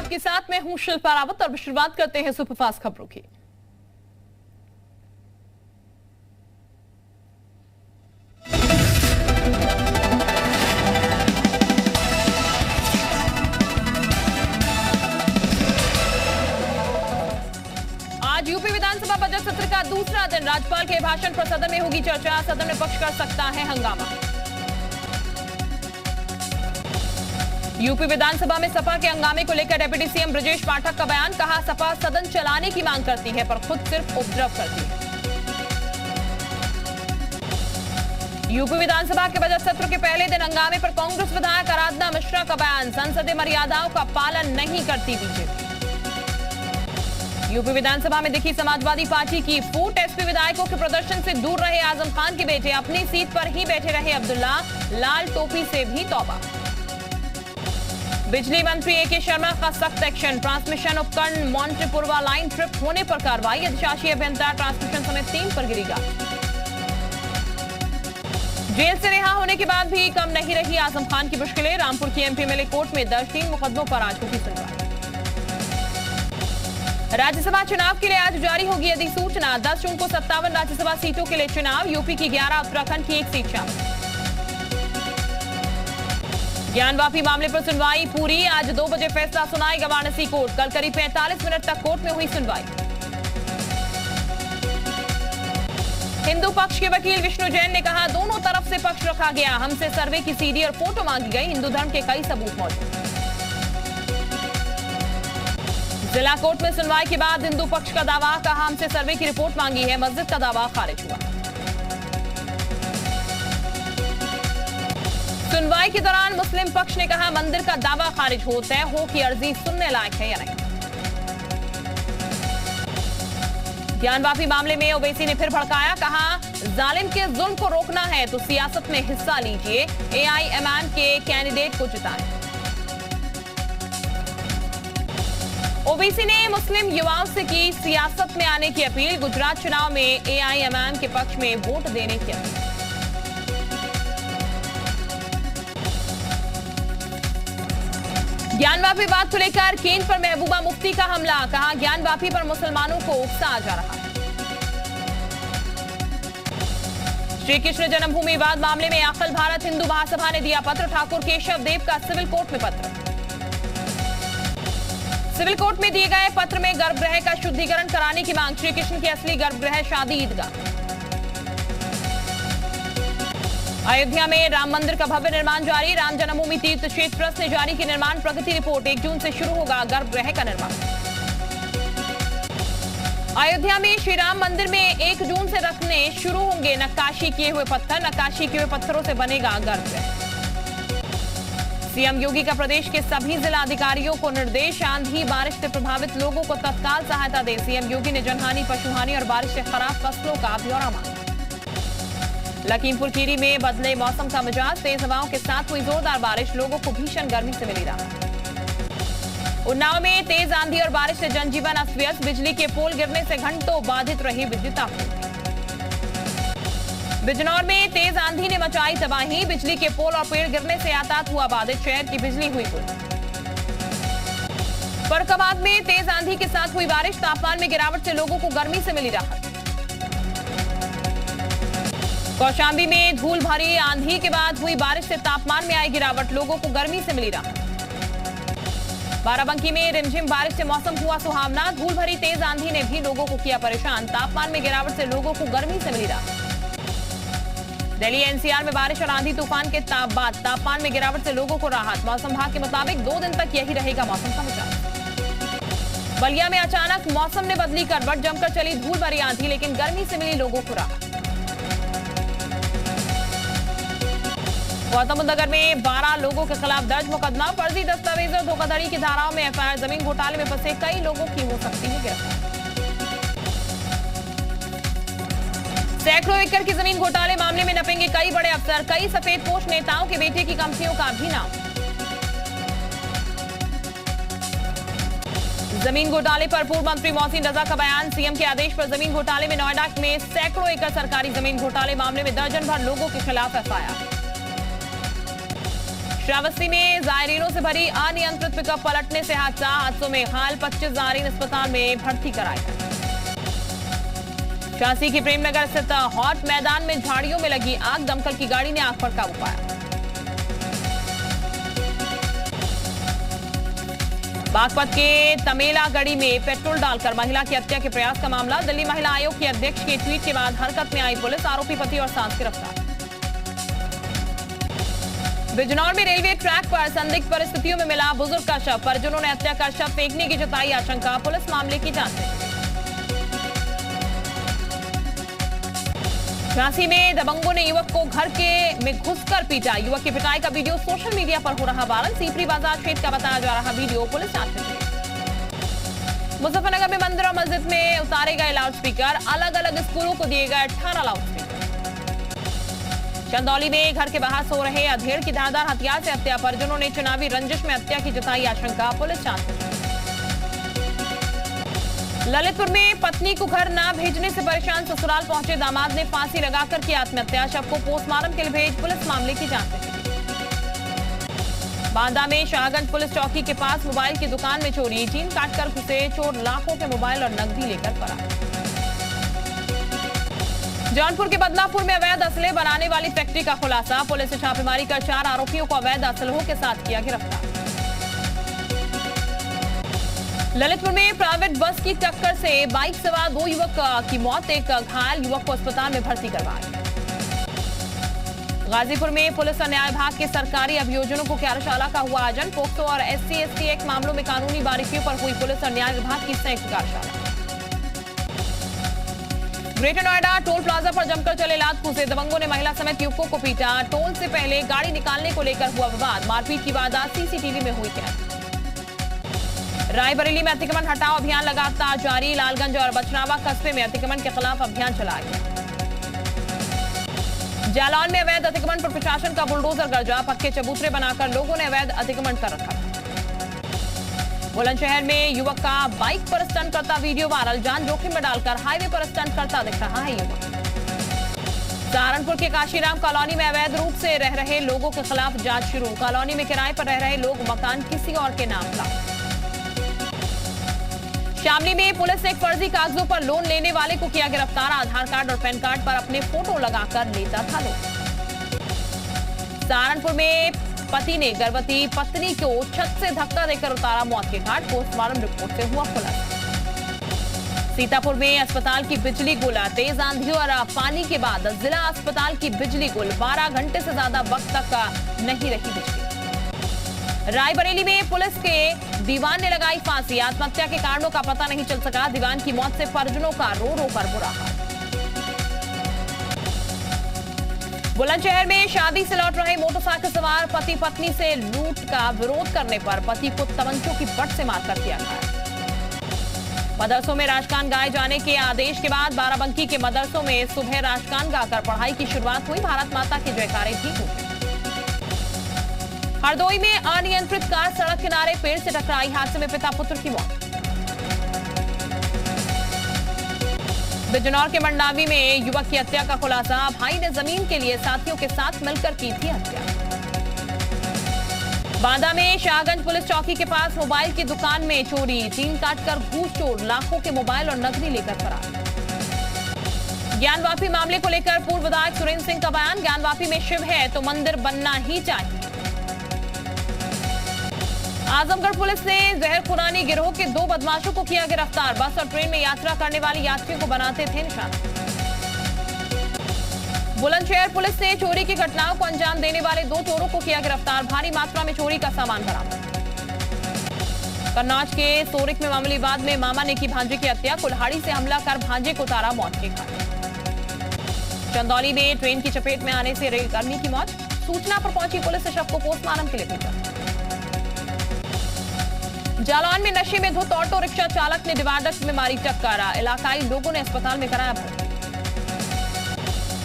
आपके साथ मैं हूं शिल्पा रावत और शुरुआत करते हैं सुपरफास्ट खबरों की। आज यूपी विधानसभा बजट सत्र का दूसरा दिन। राज्यपाल के भाषण पर सदन में होगी चर्चा। सदन में विपक्ष कर सकता है हंगामा। यूपी विधानसभा में सपा के हंगामे को लेकर डिप्टी सीएम ब्रजेश पाठक का बयान। कहा, सपा सदन चलाने की मांग करती है पर खुद सिर्फ उपद्रव करती है। यूपी विधानसभा के बजट सत्र के पहले दिन हंगामे पर कांग्रेस विधायक आराधना मिश्रा का बयान। संसदीय मर्यादाओं का पालन नहीं करती बीजेपी। यूपी विधानसभा में दिखी समाजवादी पार्टी की फूट। एसपी विधायकों के प्रदर्शन से दूर रहे आजम खान के बेटे। अपनी सीट पर ही बैठे रहे अब्दुल्ला। लाल टोपी से भी तौबा। बिजली मंत्री ए.के. शर्मा का सख्त एक्शन। ट्रांसमिशन उपकरण मोंटेपुरवा लाइन ट्रिप होने पर कार्रवाई। अधिशासी अभियंता ट्रांसमिशन समेत 3 पर गिरेगा। जेल से रिहा होने के बाद भी कम नहीं रही आजम खान की मुश्किलें। रामपुर की एमपी एमएलए कोर्ट में दर्ज 3 मुकदमों पर आज होगी सुनवाई। राज्यसभा चुनाव के लिए आज जारी होगी अधिसूचना। 10 जून को 57 राज्यसभा सीटों के लिए चुनाव। यूपी की 11, उत्तराखंड की 1 सीट शामिल। ज्ञानवापी मामले पर सुनवाई पूरी। आज 2 बजे फैसला सुनाएगा वाराणसी कोर्ट। कल करीब 45 मिनट तक कोर्ट में हुई सुनवाई। हिंदू पक्ष के वकील विष्णु जैन ने कहा, दोनों तरफ से पक्ष रखा गया। हमसे सर्वे की सीडी और फोटो मांगी गई। हिंदू धर्म के कई सबूत मौजूद। जिला कोर्ट में सुनवाई के बाद हिंदू पक्ष का दावा। कहा, हमसे सर्वे की रिपोर्ट मांगी है। मस्जिद का दावा खारिज हुआ। सुनवाई के दौरान मुस्लिम पक्ष ने कहा, मंदिर का दावा खारिज हो, तय हो कि अर्जी सुनने लायक है या नहीं। ज्ञानवापी मामले में ओवैसी ने फिर भड़काया। कहा, जालिम के जुल्म को रोकना है तो सियासत में हिस्सा लीजिए। एआईएमआईएम के कैंडिडेट को जिताएं। ओवैसी ने मुस्लिम युवाओं से की सियासत में आने की अपील। गुजरात चुनाव में एआईएमआईएम के पक्ष में वोट देने की अपील। ज्ञानवापी बात को लेकर केंद्र पर महबूबा मुफ्ती का हमला। कहा, ज्ञानवापी पर मुसलमानों को उकसाया जा रहा है। श्री कृष्ण जन्मभूमि विवाद मामले में अखिल भारत हिंदू महासभा ने दिया पत्र। ठाकुर केशव देव का सिविल कोर्ट में पत्र। सिविल कोर्ट में दिए गए पत्र में गर्भगृह का शुद्धिकरण कराने की मांग। श्री कृष्ण की असली गर्भगृह शादी ईदगाह। अयोध्या में राम मंदिर का भव्य निर्माण जारी। राम जन्मभूमि तीर्थ क्षेत्र ट्रस्ट ने जारी की निर्माण प्रगति रिपोर्ट। 1 जून से शुरू होगा गर्भगृह का निर्माण। अयोध्या में श्री राम मंदिर में 1 जून से रखने शुरू होंगे नक्काशी किए हुए पत्थर। नक्काशी किए हुए पत्थरों से बनेगा गर्भगृह। सीएम योगी का प्रदेश के सभी जिला अधिकारियों को निर्देश। आंधी बारिश से प्रभावित लोगों को तत्काल सहायता दे। सीएम योगी ने जनहानि, पशुहानि और बारिश से खराब फसलों का ब्यौरा मांगा। लखीमपुर खीरी में बदले मौसम का मिजाज। तेज हवाओं के साथ हुई जोरदार बारिश। लोगों को भीषण गर्मी से मिली राहत। उन्नाव में तेज आंधी और बारिश से जनजीवन अस्त व्यस्त। बिजली के पोल गिरने से घंटों बाधित रही विद्युत आपूर्ति। बिजनौर में तेज आंधी ने मचाई तबाही। बिजली के पोल और पेड़ गिरने से यातायात हुआ बाधित। शहर की बिजली हुई गुल। फर्रुखाबाद में तेज आंधी के साथ हुई बारिश। तापमान में गिरावट से लोगों को गर्मी से मिली राहत। कौशाम्बी में धूल भरी आंधी के बाद हुई बारिश से तापमान में आई गिरावट। लोगों को गर्मी से मिली राहत। बाराबंकी में रिमझिम बारिश से मौसम हुआ सुहावना। धूल भरी तेज आंधी ने भी लोगों को किया परेशान। तापमान में गिरावट से लोगों को गर्मी से मिली राहत। दिल्ली एनसीआर में बारिश और आंधी तूफान के बाद तापमान में गिरावट से लोगों को राहत। मौसम विभाग के मुताबिक 2 दिन तक यही रहेगा मौसम का मिजाज। बलिया में अचानक मौसम ने बदली करवट। जमकर चली धूल भरी आंधी, लेकिन गर्मी से मिली लोगों को राहत। गौतमबुद्धनगर में 12 लोगों के खिलाफ दर्ज मुकदमा। फर्जी दस्तावेज और धोखाधड़ी की धाराओं में एफआईआर। जमीन घोटाले में फंसे कई लोगों की हो सकती है गिरफ्तार। सैकड़ों एकड़ की जमीन घोटाले मामले में नपेंगे कई बड़े अफसर। कई सफेदपोश नेताओं के बेटे की कंपनियों का भी नाम। जमीन घोटाले पर पूर्व मंत्री मोहसिन रजा का बयान। सीएम के आदेश पर जमीन घोटाले में नोएडा में सैकड़ों एकड़ सरकारी जमीन घोटाले मामले में दर्जन भर लोगों के खिलाफ एफआईआर। श्रावस्ती में जायरीनों से भरी अनियंत्रित पिकअप पलटने से हादसों में घायल 25 जायरीन अस्पताल में भर्ती कराए गए। झांसी की प्रेमनगर स्थित हॉट मैदान में झाड़ियों में लगी आग, दमकल की गाड़ी ने आग पर काबू पाया। बागपत के तमेलागढ़ी में पेट्रोल डालकर महिला की हत्या के प्रयास का मामला। दिल्ली महिला आयोग के अध्यक्ष के ट्वीट के बाद हरकत में आई पुलिस, आरोपी पति और सास गिरफ्तार। बिजनौर में रेलवे ट्रैक पर संदिग्ध परिस्थितियों में मिला बुजुर्ग का शव, परिजनों ने हत्या कर शव फेंकने की जताई आशंका, पुलिस मामले की जांच में। झांसी में दबंगों ने युवक को घर में घुसकर पीटा, युवक की पिटाई का वीडियो सोशल मीडिया पर हो रहा वायरल। सीपरी बाजार क्षेत्र का बताया जा रहा वीडियो, पुलिस जांच में जुटी। मुजफ्फरनगर में मंदिर और मस्जिद में उतारे गए लाउडस्पीकर, अलग अलग स्कूलों को दिए गए 18 लाउडस्पीकर। चंदौली में घर के बाहर सो रहे अधेड़ की धारदार हथियार से हत्या, परिजनों ने चुनावी रंजिश में हत्या की जताई आशंका, पुलिस जांच में। ललितपुर में पत्नी को घर न भेजने से परेशान ससुराल पहुंचे दामाद ने फांसी लगाकर की आत्महत्या, शव को पोस्टमार्टम के लिए भेज, पुलिस मामले की जांच में जुटी। बांदा में शाहगंज पुलिस चौकी के पास मोबाइल की दुकान में चोरी, चीन काटकर घुसे चोर, लाखों के मोबाइल और नकदी लेकर फरार। जौनपुर के बदलापुर में अवैध असले बनाने वाली फैक्ट्री का खुलासा, पुलिस ने छापेमारी कर 4 आरोपियों को अवैध असलों के साथ किया गिरफ्तार। ललितपुर में प्राइवेट बस की टक्कर से बाइक सवार 2 युवक की मौत, एक घायल युवक को अस्पताल में भर्ती करवाया। गाजीपुर में पुलिस और न्याय विभाग के सरकारी अभियोजनों को कार्यशाला का हुआ आयोजन, पोक्सो और SC/ST एक्ट मामलों में कानूनी बारीकियों पर हुई पुलिस और न्याय विभाग की संयुक्त कार्यशाला। ग्रेटर नोएडा टोल प्लाजा पर जमकर चले लात कूचे, दबंगों ने महिला समेत युवकों को पीटा, टोल से पहले गाड़ी निकालने को लेकर हुआ विवाद, मारपीट की वारदात CCTV में हुई कैद। रायबरेली में अतिक्रमण हटाओ अभियान लगातार जारी, लालगंज और बचनावा कस्बे में अतिक्रमण के खिलाफ अभियान चलाया गया। जालौन में अवैध अतिक्रमण पर प्रशासन का बुलडोजर गर्जा, पक्के चबूतरे बनाकर लोगों ने अवैध अतिक्रमण कर रखा। बुलंदशहर में युवक का बाइक पर स्टंट करता वीडियो वायरल, जान जोखिम में डालकर हाईवे पर स्टंट करता दिख रहा है युवक। सहारनपुर के काशीराम कॉलोनी में अवैध रूप से रह रहे लोगों के खिलाफ जांच शुरू, कॉलोनी में किराए पर रह रहे लोग मकान किसी और के नाम था। शामली में पुलिस ने एक फर्जी कागजों पर लोन लेने वाले को किया गिरफ्तार, आधार कार्ड और पैन कार्ड पर अपने फोटो लगाकर लेता था लोन। सहारनपुर में पति ने गर्भवती पत्नी को छत से धक्का देकर उतारा मौत के घाट, पोस्टमार्टम रिपोर्ट से हुआ खुलासा। सीतापुर में अस्पताल की बिजली गुल, तेज आंधी और पानी के बाद जिला अस्पताल की बिजली गुल, 12 घंटे से ज्यादा वक्त तक नहीं रही बिजली। रायबरेली में पुलिस के दीवान ने लगाई फांसी, आत्महत्या के कारणों का पता नहीं चल सका, दीवान की मौत से परिजनों का रो रो कर बुरा हाल। बुलंदशहर में शादी से लौट रहे मोटरसाइकिल सवार पति पत्नी से लूट का विरोध करने पर पति को तमंचों की बट से मारकर किया घायल। मदरसों में राजगान गाए जाने के आदेश के बाद बाराबंकी के मदरसों में सुबह राजगान गाकर पढ़ाई की शुरुआत हुई, भारत माता के जयकारे भी हुए। हरदोई में अनियंत्रित कार सड़क किनारे पेड़ से टकराई, हादसे में पिता पुत्र की मौत। बिजनौर के मंडावी में युवक की हत्या का खुलासा, भाई ने जमीन के लिए साथियों के साथ मिलकर की थी हत्या। बांदा में शाहगंज पुलिस चौकी के पास मोबाइल की दुकान में चोरी, चीन काटकर घूस चोर, लाखों के मोबाइल और नकदी लेकर फरार। ज्ञानवापी मामले को लेकर पूर्व विधायक सुरेंद्र सिंह का बयान, ज्ञानवापी में शिव है तो मंदिर बनना ही चाहिए। आजमगढ़ पुलिस ने जहर खुरानी गिरोह के 2 बदमाशों को किया गिरफ्तार, बस और ट्रेन में यात्रा करने वाले यात्रियों को बनाते थे निशाना। बुलंदशहर पुलिस ने चोरी की घटनाओं को अंजाम देने वाले 2 चोरों को किया गिरफ्तार, भारी मात्रा में चोरी का सामान बरामद। कन्नौज के सोरिक में मामूली विवाद में मामा ने की भांजे की हत्या, कुल्हाड़ी से हमला कर भांजे को उतारा मौत के घाट। चंदौली में ट्रेन की चपेट में आने से रेलकर्मी की मौत, सूचना पर पहुंची पुलिस ने शव को पोस्टमार्टम के लिए भेजा। जालौन में नशे में धुत ऑटो रिक्शा चालक ने डिवाइडर में मारी टक्कर, इलाकाई लोगों ने अस्पताल में कराया भर्ती।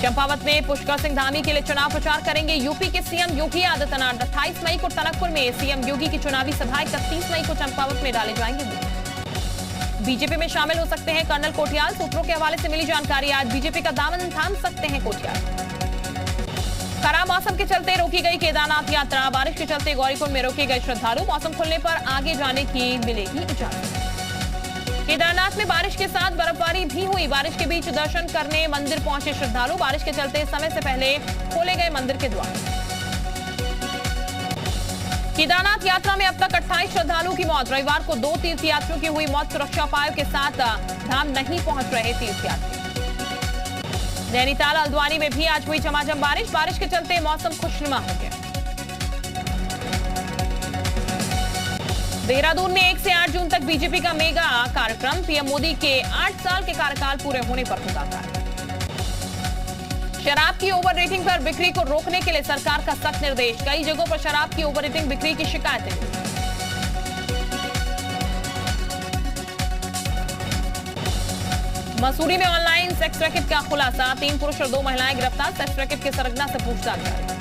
चंपावत में पुष्कर सिंह धामी के लिए चुनाव प्रचार करेंगे यूपी के सीएम योगी आदित्यनाथ, 28 मई को टनकपुर में सीएम योगी की चुनावी सभा, 31 मई को चंपावत में डाले जाएंगे वोट। बीजेपी में शामिल हो सकते हैं कर्नल कोटियाल, सूत्रों के हवाले से मिली जानकारी, आज बीजेपी का दामन थाम सकते हैं कोटियाल। खराब मौसम के चलते रोकी गई केदारनाथ यात्रा। बारिश के चलते गौरीकुंड में रोके गए श्रद्धालु। मौसम खुलने पर आगे जाने की मिलेगी इजाजत। केदारनाथ में बारिश के साथ बर्फबारी भी हुई। बारिश के बीच दर्शन करने मंदिर पहुंचे श्रद्धालु। बारिश के चलते समय से पहले खोले गए मंदिर के द्वार। केदारनाथ यात्रा में अब तक 28 श्रद्धालुओं की मौत। रविवार को 2 तीर्थयात्रियों की हुई मौत। सुरक्षा उपायों के साथ धाम नहीं पहुंच रहे तीर्थयात्री। नैनीताल हल्द्वानी में भी आज हुई झमाझम बारिश। बारिश के चलते मौसम खुशनुमा हो गया। देहरादून में 1 से 8 जून तक बीजेपी का मेगा कार्यक्रम। पीएम मोदी के 8 साल के कार्यकाल पूरे होने पर होगा कार्यक्रम। शराब की ओवर रेटिंग पर बिक्री को रोकने के लिए सरकार का सख्त निर्देश। कई जगहों पर शराब की ओवर रेटिंग बिक्री की शिकायतें। मसूरी में ऑनलाइन सेक्स रैकेट का खुलासा। 3 पुरुष और 2 महिलाएं गिरफ्तार। सेक्स रैकेट के सरगना से पूछताछ जारी।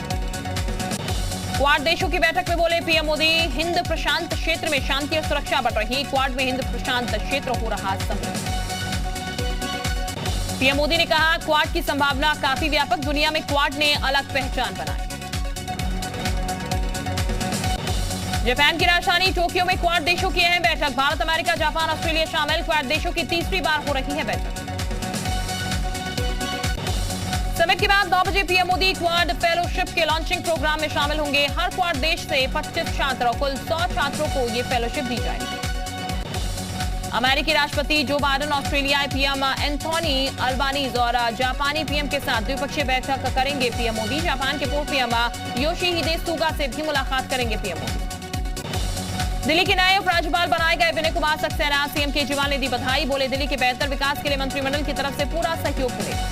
क्वाड देशों की बैठक में बोले पीएम मोदी, हिंद प्रशांत क्षेत्र में शांति और सुरक्षा बढ़ रही। क्वाड में हिंद प्रशांत क्षेत्र हो रहा समृद्ध। पीएम मोदी ने कहा, क्वाड की संभावना काफी व्यापक। दुनिया में क्वाड ने अलग पहचान बनाई। जापान की राजधानी टोक्यो में क्वाड देशों की अहम बैठक। भारत, अमेरिका, जापान, ऑस्ट्रेलिया शामिल। क्वाड देशों की तीसरी बार हो रही है बैठक। समिट के बाद 9 बजे पीएम मोदी क्वाड फेलोशिप के लॉन्चिंग प्रोग्राम में शामिल होंगे। हर क्वाड देश से 25 छात्र, कुल 100 छात्रों को ये फेलोशिप दी जाएगी। अमेरिकी राष्ट्रपति जो बाइडेन, ऑस्ट्रेलियाई पीएम एंथोनी अल्बानीज और जापानी पीएम के साथ द्विपक्षीय बैठक करेंगे पीएम मोदी। जापान के पूर्व पीएम योशिहिदे सुगा से भी मुलाकात करेंगे पीएम मोदी। दिल्ली के नए उपराज्यपाल बनाए गए विनय कुमार सक्सेना। सीएम केजरीवाल ने दी बधाई। बोले, दिल्ली के बेहतर विकास के लिए मंत्रिमंडल की तरफ से पूरा सहयोग मिलेगा।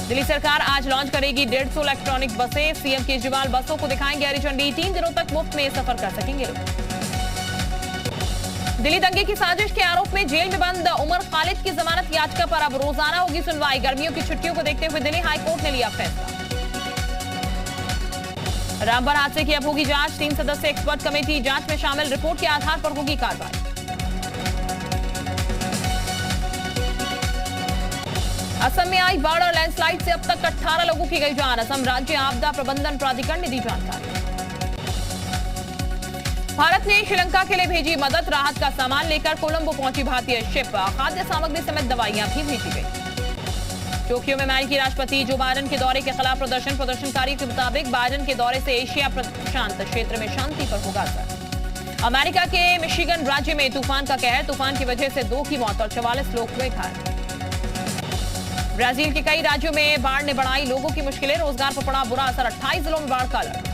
दिल्ली सरकार आज लॉन्च करेगी 150 इलेक्ट्रॉनिक बसें। सीएम केजरीवाल बसों को दिखाएंगे हरी झंडी। 3 दिनों तक मुफ्त में सफर कर सकेंगे लोग। दिल्ली दंगे की साजिश के आरोप में जेल में बंद उमर खालिद की जमानत याचिका पर अब रोजाना होगी सुनवाई। गर्मियों की छुट्टियों को देखते हुए दिल्ली हाईकोर्ट ने लिया फैसला। रामबन हादसे की अब होगी जांच। 3 सदस्य एक्सपर्ट कमेटी जांच में शामिल। रिपोर्ट के आधार पर होगी कार्रवाई। असम में आई बाढ़ और लैंडस्लाइड से अब तक 18 लोगों की गई जान। असम राज्य आपदा प्रबंधन प्राधिकरण ने दी जानकारी। भारत ने श्रीलंका के लिए भेजी मदद। राहत का सामान लेकर कोलंबो पहुंची भारतीय शिप। खाद्य सामग्री समेत दवाइयां भी भेजी गई। टोक्यो में अमेरिकी राष्ट्रपति जो बाइडेन के दौरे के खिलाफ प्रदर्शन। प्रदर्शनकारियों के मुताबिक बाइडेन के दौरे से एशिया प्रशांत क्षेत्र में शांति पर होगा असर। अमेरिका के मिशिगन राज्य में तूफान का कहर। तूफान की वजह से 2 की मौत और 44 लोग हुए घायल। ब्राजील के कई राज्यों में बाढ़ ने बढ़ाई लोगों की मुश्किलें। रोजगार पर पड़ा बुरा असर। 28 जिलों में बाढ़ का अलर्ट।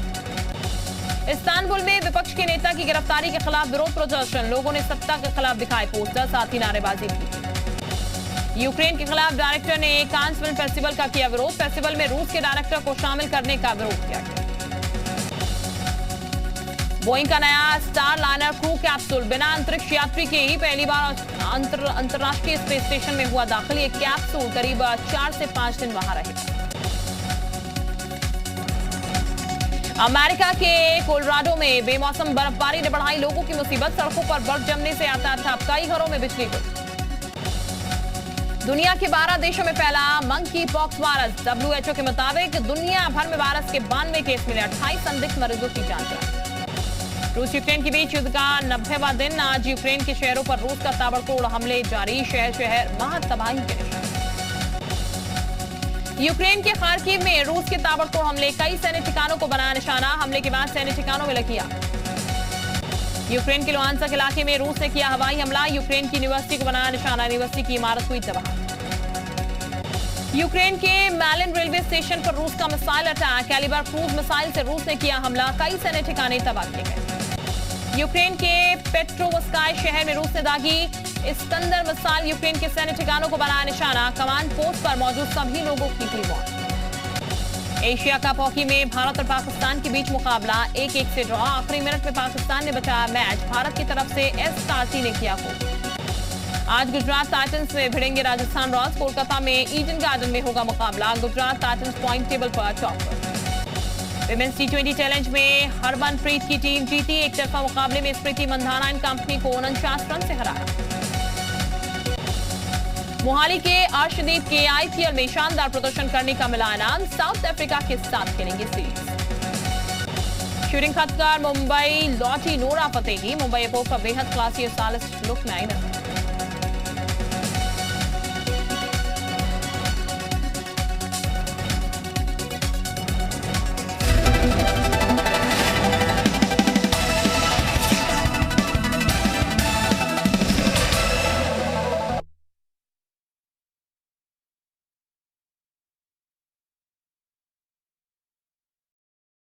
इस्तांबुल में विपक्ष के नेता की गिरफ्तारी के खिलाफ विरोध प्रदर्शन। लोगों ने सत्ता के खिलाफ दिखाए पोस्टर, साथ ही नारेबाजी की। यूक्रेन के खिलाफ डायरेक्टर ने कांस फिल्म फेस्टिवल का किया विरोध। फेस्टिवल में रूस के डायरेक्टर को शामिल करने का विरोध किया गया। बोइंग का नया स्टार लाइनर क्रू कैप्सूल बिना अंतरिक्ष यात्री के ही पहली बार अंतरराष्ट्रीय स्पेस स्टेशन में हुआ दाखिल। ये कैप्सूल करीब 4 से 5 दिन वहां रहेगा। अमेरिका के कोलोराडो में बेमौसम बर्फबारी ने बढ़ाई लोगों की मुसीबत। सड़कों पर बर्फ जमने से यातायात ठप। कई घरों में बिजली गुल। दुनिया के 12 देशों में फैला मंकी पॉक्स वायरस। WHO के मुताबिक दुनिया भर में वायरस के 92 केस मिले। 28 संदिग्ध मरीजों की जांच। रूस यूक्रेन के बीच युद्ध का 90वां दिन। आज यूक्रेन के शहरों पर रूस का ताबड़तोड़ हमले जारी। शहर शहर महातबाही के निशान। यूक्रेन के खार्किव में रूस के ताबड़तोड़ हमले। कई सैन्य ठिकानों को बनाया निशाना। हमले के बाद सैन्य ठिकानों में लगी आग। यूक्रेन के लुहांस्क इलाके में रूस ने किया हवाई हमला। यूक्रेन की यूनिवर्सिटी को बनाया निशाना। यूनिवर्सिटी की इमारत हुई तबाह। यूक्रेन के मैलिन रेलवे स्टेशन पर रूस का missile attack. Kalibr cruise missile से रूस ने किया हमला। कई सैन्य ठिकाने तबाह किए गए। यूक्रेन के पेट्रोवस्काय शहर में रूस ने दागी इस्कंदर मिसाइल। यूक्रेन के सैन्य ठिकानों को बनाया निशाना। कमांड पोस्ट पर मौजूद सभी लोगों की हुई मौत। एशिया कप हॉकी में भारत और पाकिस्तान के बीच मुकाबला 1-1 से ड्रॉ। आखिरी मिनट में पाकिस्तान ने बचाया मैच। भारत की तरफ से एस कार्ती ने किया गोल। आज गुजरात टाइटंस में भिड़ेंगे राजस्थान रॉयल्स। कोलकाता में ईडन गार्डन में होगा मुकाबला। गुजरात टाइटंस पॉइंट टेबल पर टॉप पर। विमेंस T20 चैलेंज में हरमनप्रीत की टीम जीती। एक तरफा मुकाबले में स्मृति मंधाना एंड कंपनी को 49 रन से हराया। मोहाली के अर्शदीप के आईपीएल में शानदार प्रदर्शन करने का मिला इनाम, साउथ अफ्रीका के साथ खेलेंगे सीरीज। शूटिंग खत्म कर मुंबई लौटी नोरा फतेही, मुंबई एयरपोर्ट का बेहद क्लासी और स्टाइलिश लुक में आई नजर।